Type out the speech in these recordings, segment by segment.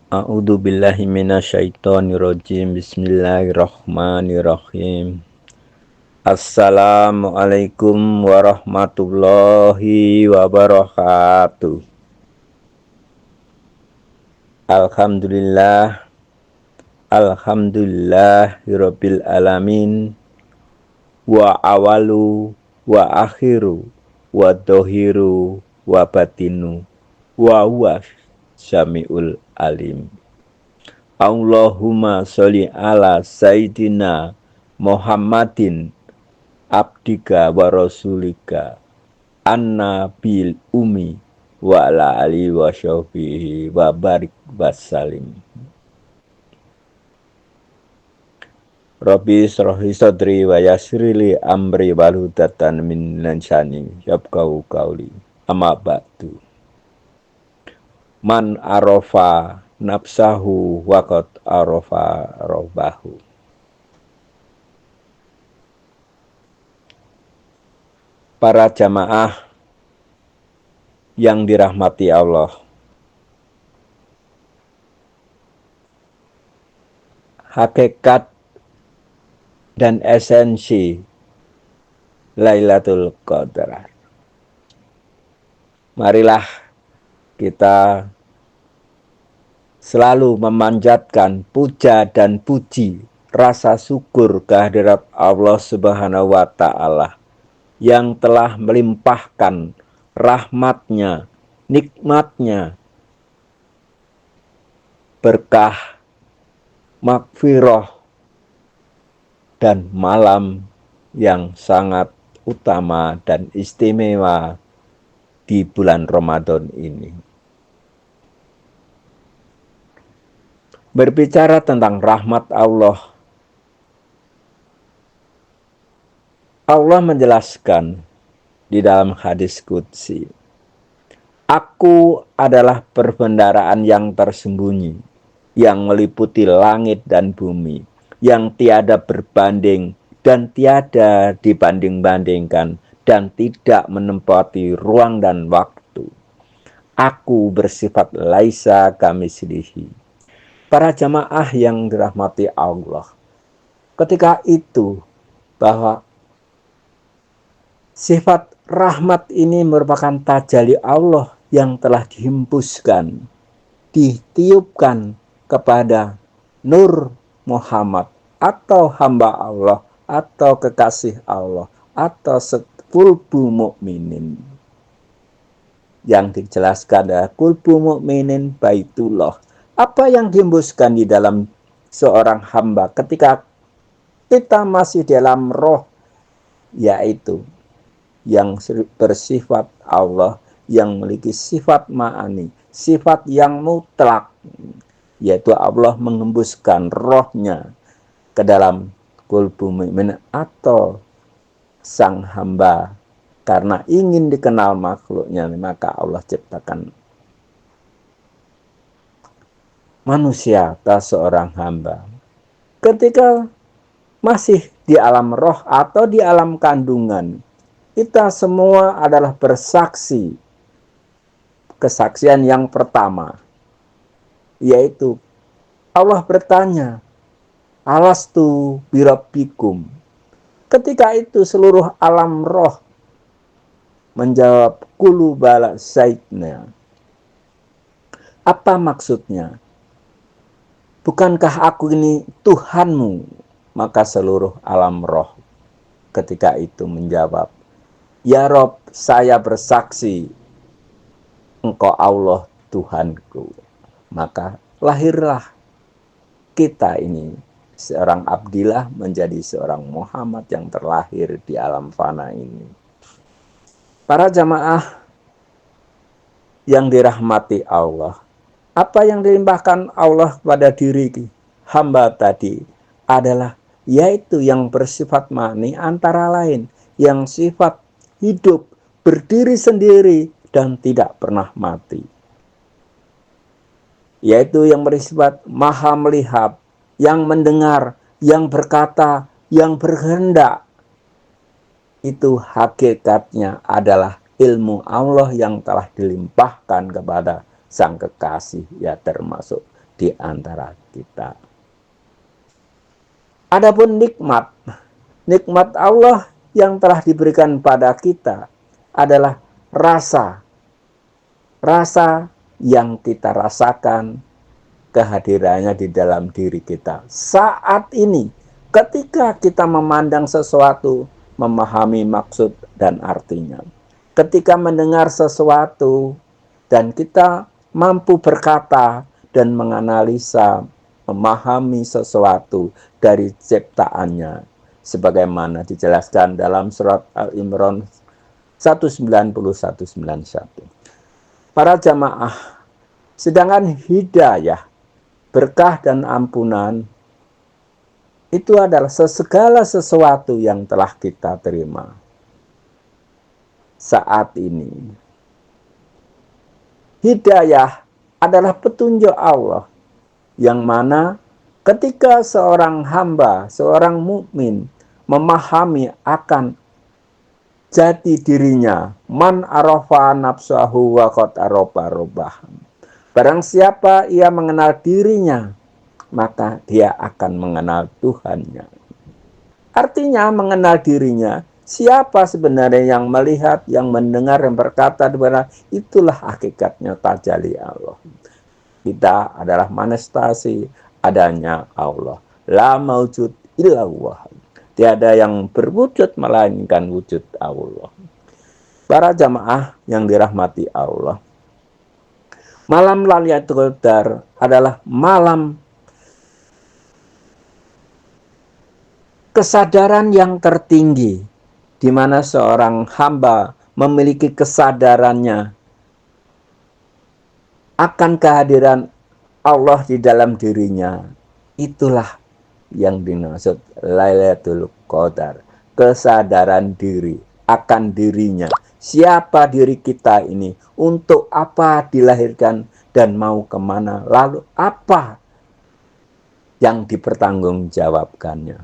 A'udzu billahi minasyaitonir rajim. Bismillahirrahmanirrahim. Assalamualaikum warahmatullahi wabarakatuh. Alhamdulillah, alhamdulillahirabbil alamin. Wa awalu wa akhiru wa dohiru wa batinu wa huwa syami'ul alim. Allahumma sholli ala Sayyidina Muhammadin abdika wa rasulika anna bil umi wa ala alihi wa sahbihi wa barik wasalim. Rabbi shrahli sadri wa yassirli amri wahludatan min lisani yafqahu qawli. Amma ba'du. Man arafa nafsahu waqad arafa rabbahu. Para jamaah yang dirahmati Allah, hakikat dan esensi Lailatul Qadar. Marilah kita selalu memanjatkan puja dan puji, rasa syukur kehadirat Allah Subhanahu wa Ta'ala yang telah melimpahkan rahmatnya, nikmatnya, berkah, makfirah, dan malam yang sangat utama dan istimewa di bulan Ramadan ini. Berbicara tentang rahmat Allah, Allah menjelaskan di dalam hadis qudsi, Aku adalah perbendaharaan yang tersembunyi, yang meliputi langit dan bumi, yang tiada berbanding dan tiada dibanding-bandingkan, dan tidak menempati ruang dan waktu. Aku bersifat laisa kamitslihi. Para jamaah yang dirahmati Allah, ketika itu bahwa sifat rahmat ini merupakan tajalli Allah yang telah dihembuskan, ditiupkan kepada Nur Muhammad atau hamba Allah atau kekasih Allah atau kulbu mukminin. Yang dijelaskan adalah kulbu mukminin baitullah. Apa yang dihembuskan di dalam seorang hamba ketika kita masih dalam roh, yaitu yang bersifat Allah, yang memiliki sifat ma'ani, sifat yang mutlak, yaitu Allah mengembuskan rohnya ke dalam qalbu mu'min atau sang hamba. Karena ingin dikenal makhluknya, maka Allah ciptakan manusia atau seorang hamba. Ketika masih di alam roh atau di alam kandungan, kita semua adalah bersaksi. Kesaksian yang pertama, yaitu Allah bertanya, Alastu birabbikum. Ketika itu seluruh alam roh menjawab kulu bala sayyidna. Apa maksudnya? Bukankah aku ini Tuhanmu? Maka seluruh alam roh ketika itu menjawab, Ya Rob, saya bersaksi Engkau Allah Tuhanku. Maka lahirlah kita ini, seorang Abdillah menjadi seorang Muhammad yang terlahir di alam fana ini. Para jamaah yang dirahmati Allah, apa yang dilimpahkan Allah pada diri hamba tadi adalah yaitu yang bersifat ma'ni antara lain, yang sifat hidup, berdiri sendiri dan tidak pernah mati. Yaitu yang bersifat maha melihat, yang mendengar, yang berkata, yang berkehendak. Itu hakikatnya adalah ilmu Allah yang telah dilimpahkan kepada sang kekasih, ya termasuk di antara kita. Adapun nikmat, nikmat Allah yang telah diberikan pada kita adalah rasa yang kita rasakan kehadirannya di dalam diri kita. Saat ini, ketika kita memandang sesuatu, memahami maksud dan artinya. Ketika mendengar sesuatu, dan kita mampu berkata dan menganalisa, memahami sesuatu dari ciptaannya. Sebagaimana dijelaskan dalam surat Al-Imran 190-191. Para jamaah, sedangkan hidayah, berkah dan ampunan itu adalah segala sesuatu yang telah kita terima saat ini. Hidayah adalah petunjuk Allah yang mana ketika seorang hamba, seorang mukmin memahami akan jati dirinya, man arafa nafsahu wa qad arafa rabbah. Barang siapa ia mengenal dirinya, maka dia akan mengenal Tuhannya. Artinya mengenal dirinya, siapa sebenarnya yang melihat, yang mendengar, yang berkata, itulah hakikatnya tajalli Allah. Kita adalah manifestasi adanya Allah. La maujud illallah. Tiada yang berwujud melainkan wujud Allah. Para jamaah yang dirahmati Allah, malam Lailatul Qadar adalah malam kesadaran yang tertinggi, di mana seorang hamba memiliki kesadarannya akan kehadiran Allah di dalam dirinya. Itulah yang dimaksud Lailatul Qadar, kesadaran diri akan dirinya. Siapa diri kita ini, untuk apa dilahirkan dan mau kemana, lalu apa yang dipertanggungjawabkannya.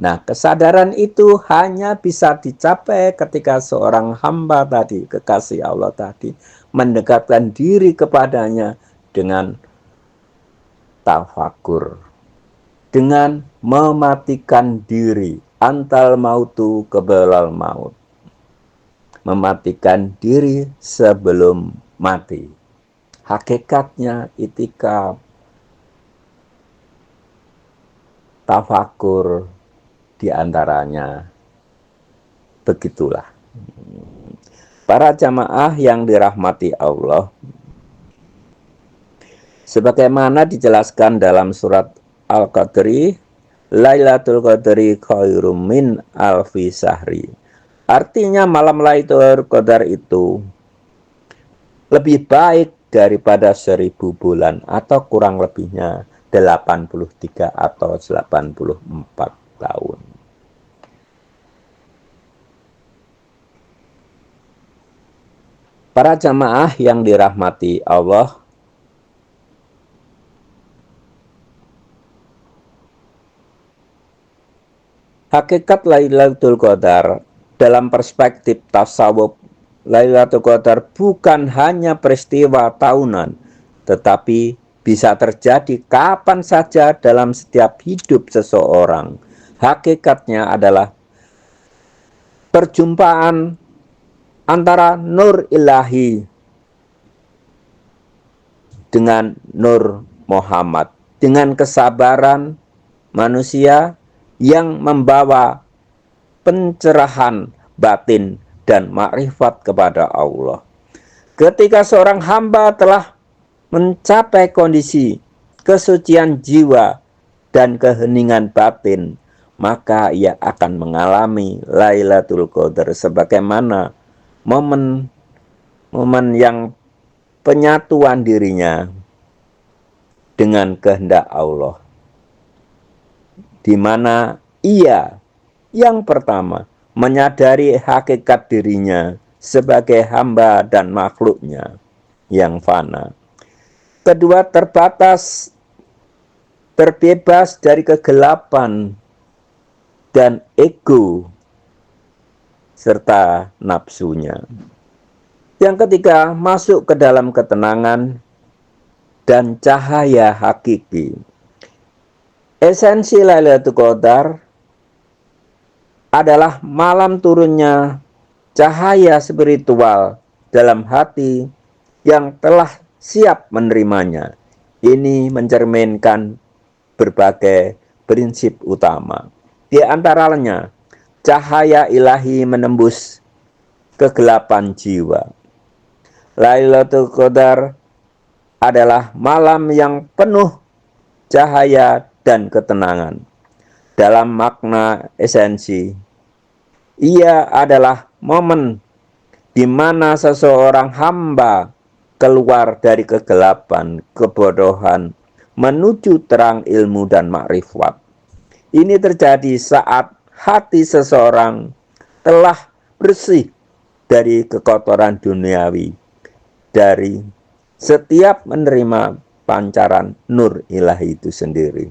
Nah, kesadaran itu hanya bisa dicapai ketika seorang hamba tadi, kekasih Allah tadi, mendekatkan diri kepadanya dengan tafakur, dengan mematikan diri, antal mautu qablal maut, mematikan diri sebelum mati. Hakikatnya itikaf, tafakur, diantaranya begitulah. Para jamaah yang dirahmati Allah, sebagaimana dijelaskan dalam surat Al-Qadri, Lailatul Qadri khairum min alfi syahri. Artinya malam Lailatul Qadar itu lebih baik daripada 1000 bulan, atau kurang lebihnya 83 atau 84 tahun. Para jamaah yang dirahmati Allah, hakikat Lailatul Qadar dalam perspektif tasawuf, Lailatul Qadar bukan hanya peristiwa tahunan, tetapi bisa terjadi kapan saja dalam setiap hidup seseorang. Hakikatnya adalah perjumpaan antara nur ilahi dengan nur Muhammad, dengan kesabaran manusia yang membawa pencerahan batin dan makrifat kepada Allah. Ketika seorang hamba telah mencapai kondisi kesucian jiwa dan keheningan batin, maka ia akan mengalami Lailatul Qadar sebagaimana momen yang penyatuan dirinya dengan kehendak Allah, di mana ia yang pertama menyadari hakikat dirinya sebagai hamba dan makhluknya yang fana. Kedua, terbebas dari kegelapan dan ego serta nafsunya. Yang ketiga, masuk ke dalam ketenangan dan cahaya hakiki. Esensi Lailatul Qadar adalah malam turunnya cahaya spiritual dalam hati yang telah siap menerimanya. Ini mencerminkan berbagai prinsip utama. Di antaranya, cahaya ilahi menembus kegelapan jiwa. Lailatul Qadar adalah malam yang penuh cahaya dan ketenangan. Dalam makna esensi, ia adalah momen di mana seseorang hamba keluar dari kegelapan, kebodohan, menuju terang ilmu dan makrifat. Ini terjadi saat hati seseorang telah bersih dari kekotoran duniawi, dari setiap menerima pancaran nur ilahi itu sendiri.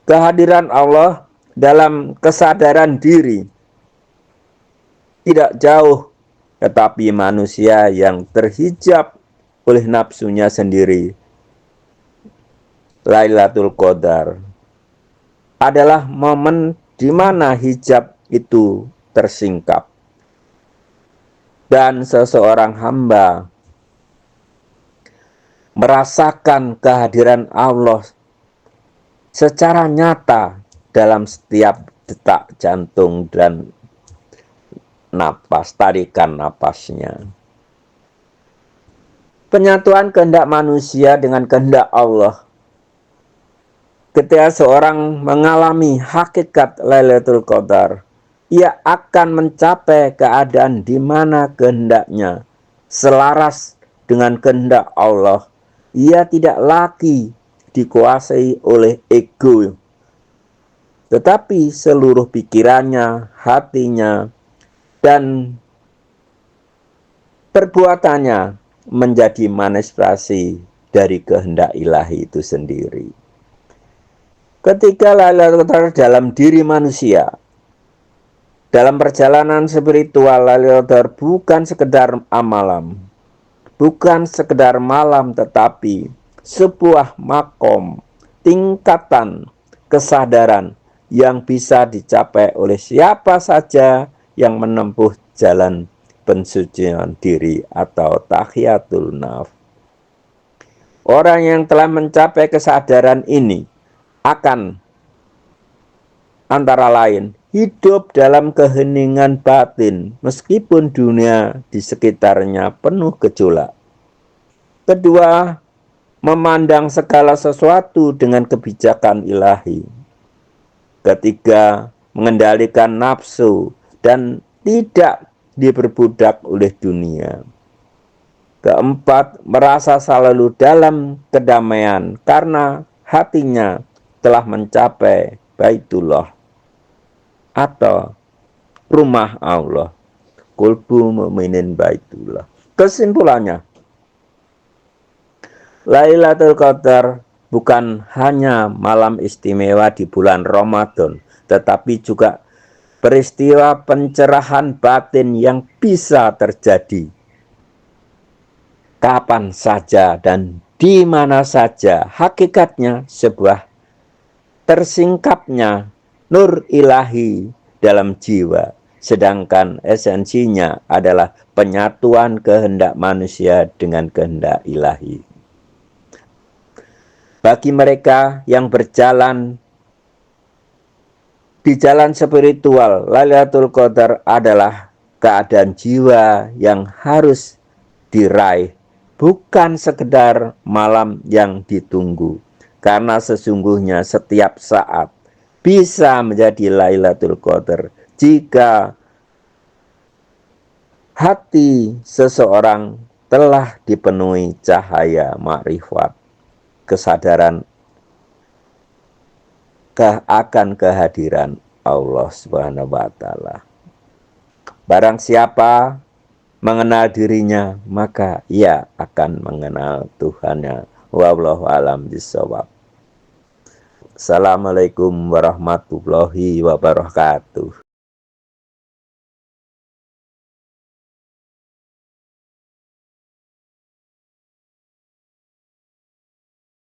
Kehadiran Allah dalam kesadaran diri tidak jauh, tetapi manusia yang terhijab oleh nafsunya sendiri. Lailatul Qadar adalah momen di mana hijab itu tersingkap dan seseorang hamba merasakan kehadiran Allah secara nyata dalam setiap detak jantung dan napas, tarikan napasnya. Penyatuan kehendak manusia dengan kehendak Allah. Ketika seorang mengalami hakikat Lailatul Qadar, ia akan mencapai keadaan di mana kehendaknya selaras dengan kehendak Allah. Ia tidak lagi dikuasai oleh ego, tetapi seluruh pikirannya, hatinya, dan perbuatannya menjadi manifestasi dari kehendak ilahi itu sendiri. Ketika Lailatul Qadar dalam diri manusia, dalam perjalanan spiritual, Lailatul Qadar bukan sekedar amalan, bukan sekedar malam, tetapi sebuah makom, tingkatan kesadaran yang bisa dicapai oleh siapa saja yang menempuh jalan pensucian diri atau tahiyatul nafs. Orang yang telah mencapai kesadaran ini akan antara lain hidup dalam keheningan batin meskipun dunia di sekitarnya penuh gejolak. Kedua, memandang segala sesuatu dengan kebijakan ilahi. Ketiga, mengendalikan nafsu dan tidak diperbudak oleh dunia. Keempat, merasa selalu dalam kedamaian karena hatinya telah mencapai Baitullah atau rumah Allah. Qulbu mu'minin Baitullah. Kesimpulannya, Lailatul Qadar bukan hanya malam istimewa di bulan Ramadan, tetapi juga peristiwa pencerahan batin yang bisa terjadi kapan saja dan di mana saja. Hakikatnya sebuah tersingkapnya nur ilahi dalam jiwa, sedangkan esensinya adalah penyatuan kehendak manusia dengan kehendak ilahi. Bagi mereka yang berjalan di jalan spiritual, Lailatul Qadar adalah keadaan jiwa yang harus diraih, bukan sekedar malam yang ditunggu. Karena sesungguhnya setiap saat bisa menjadi Lailatul Qadar jika hati seseorang telah dipenuhi cahaya makrifat, kesadaran akan kehadiran Allah Subhanahu wa Ta'ala. Barang siapa mengenal dirinya, maka ia akan mengenal Tuhannya. Wallahu a'lam bishawab. Assalamualaikum warahmatullahi wabarakatuh.